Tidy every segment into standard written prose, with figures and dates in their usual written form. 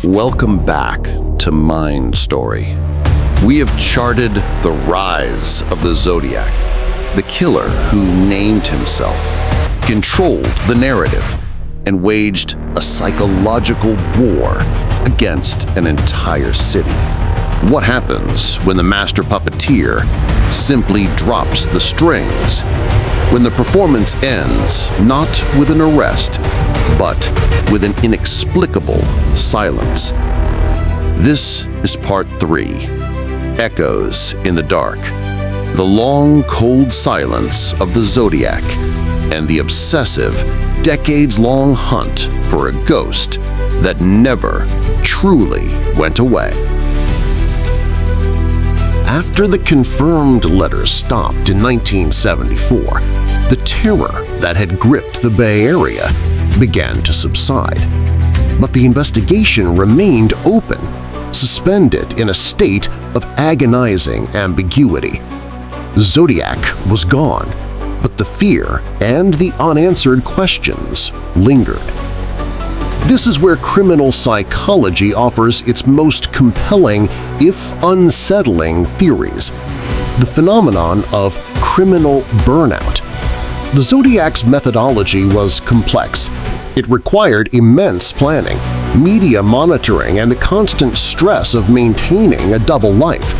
Welcome back to Mind Story. We have charted the rise of the Zodiac, the killer who named himself, controlled the narrative, and waged a psychological war against an entire city. What happens when the master puppeteer simply drops the strings? When the performance ends not with an arrest, but with an inexplicable silence. This is part 3, Echoes in the Dark. The long, cold silence of the Zodiac and the obsessive, decades-long hunt for a ghost that never truly went away. After the confirmed letters stopped in 1974, the terror that had gripped the Bay Area began to subside. But the investigation remained open, suspended in a state of agonizing ambiguity. Zodiac was gone, but the fear and the unanswered questions lingered. This is where criminal psychology offers its most compelling, if unsettling, theories: the phenomenon of criminal burnout. The Zodiac's methodology was complex. It required immense planning, media monitoring, and the constant stress of maintaining a double life.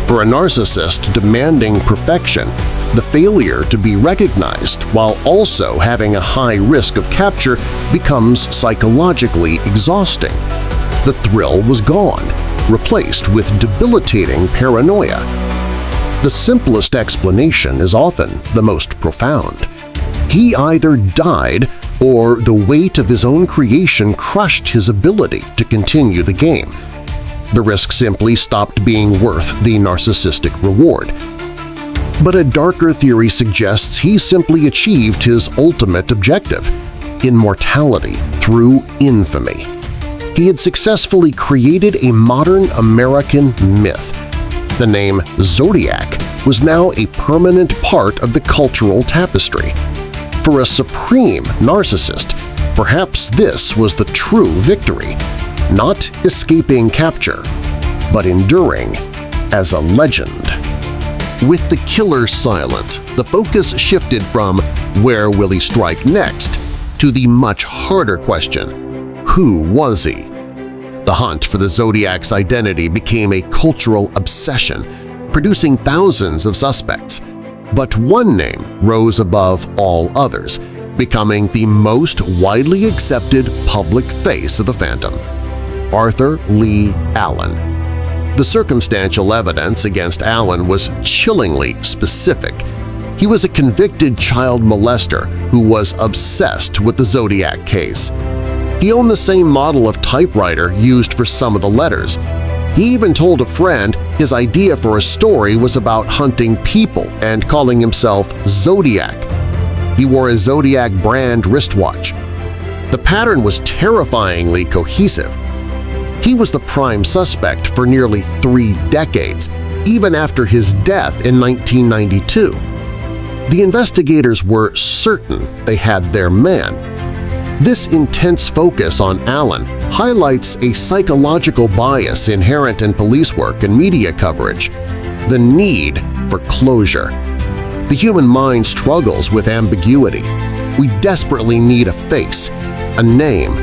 For a narcissist demanding perfection, the failure to be recognized while also having a high risk of capture becomes psychologically exhausting. The thrill was gone, replaced with debilitating paranoia. The simplest explanation is often the most profound. He either died or the weight of his own creation crushed his ability to continue the game. The risk simply stopped being worth the narcissistic reward. But a darker theory suggests he simply achieved his ultimate objective – immortality through infamy. He had successfully created a modern American myth. The name Zodiac was now a permanent part of the cultural tapestry. For a supreme narcissist, perhaps this was the true victory, not escaping capture, but enduring as a legend. With the killer silent, the focus shifted from "where will he strike next?" to the much harder question, who was he? The hunt for the Zodiac's identity became a cultural obsession, producing thousands of suspects. But one name rose above all others, becoming the most widely accepted public face of the phantom: Arthur Leigh Allen. The circumstantial evidence against Allen was chillingly specific. He was a convicted child molester who was obsessed with the Zodiac case. He owned the same model of typewriter used for some of the letters. He even told a friend his idea for a story was about hunting people and calling himself Zodiac. He wore a Zodiac brand wristwatch. The pattern was terrifyingly cohesive. He was the prime suspect for nearly 3 decades, even after his death in 1992. The investigators were certain they had their man. This intense focus on Allen highlights a psychological bias inherent in police work and media coverage: the need for closure. The human mind struggles with ambiguity. We desperately need a face, a name,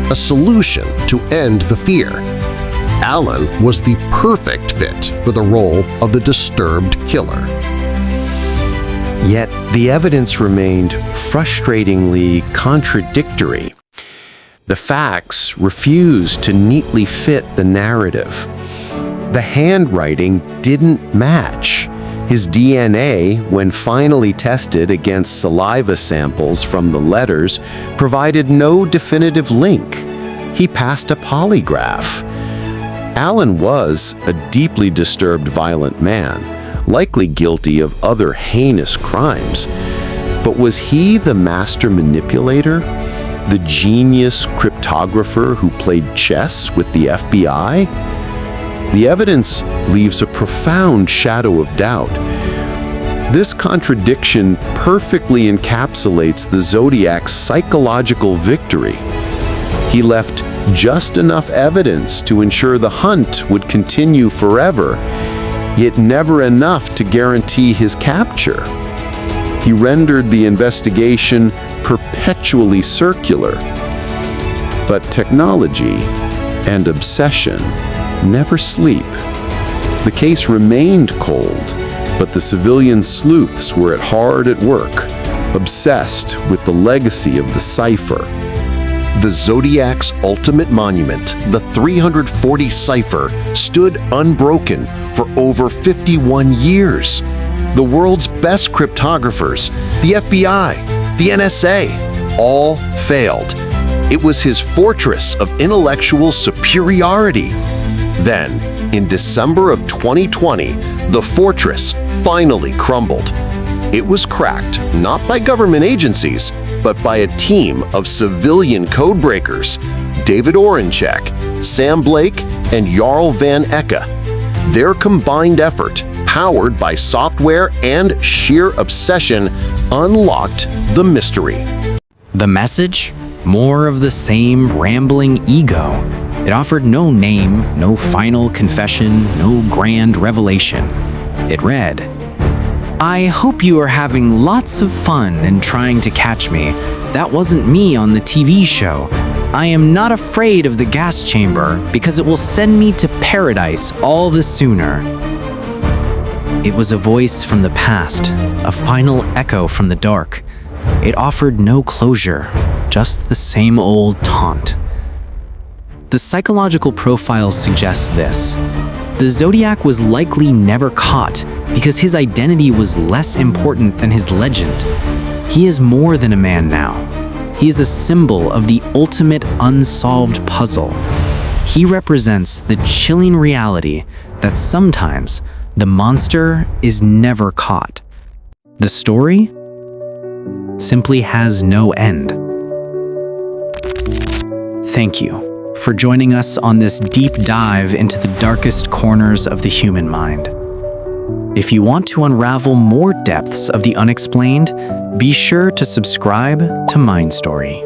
a solution to end the fear. Allen was the perfect fit for the role of the disturbed killer. Yet the evidence remained frustratingly contradictory. The facts refused to neatly fit the narrative. The handwriting didn't match. His DNA, when finally tested against saliva samples from the letters, provided no definitive link. He passed a polygraph. Allen was a deeply disturbed, violent man, likely guilty of other heinous crimes. But was he the master manipulator? The genius cryptographer who played chess with the FBI? The evidence leaves a profound shadow of doubt. This contradiction perfectly encapsulates the Zodiac's psychological victory. He left just enough evidence to ensure the hunt would continue forever, yet never enough to guarantee his capture. He rendered the investigation perpetually circular. But technology and obsession never sleep. The case remained cold, but the civilian sleuths were hard at work, obsessed with the legacy of the Cipher. The Zodiac's ultimate monument, the 340 Cipher, stood unbroken for over 51 years. The world's best cryptographers, the FBI, the NSA, all failed. It was his fortress of intellectual superiority. Then, in December of 2020, the fortress finally crumbled. It was cracked not by government agencies, but by a team of civilian codebreakers, David Orenchek, Sam Blake, and Jarl Van Ecke. Their combined effort, powered by software and sheer obsession, unlocked the mystery. The message? More of the same rambling ego. It offered no name, no final confession, no grand revelation. It read, "I hope you are having lots of fun and trying to catch me. That wasn't me on the TV show. I am not afraid of the gas chamber because it will send me to paradise all the sooner." It was a voice from the past, a final echo from the dark. It offered no closure, just the same old taunt. The psychological profile suggests this. The Zodiac was likely never caught because his identity was less important than his legend. He is more than a man now. He is a symbol of the ultimate unsolved puzzle. He represents the chilling reality that sometimes the monster is never caught. The story simply has no end. Thank you for joining us on this deep dive into the darkest corners of the human mind. If you want to unravel more depths of the unexplained, be sure to subscribe to Mind Story.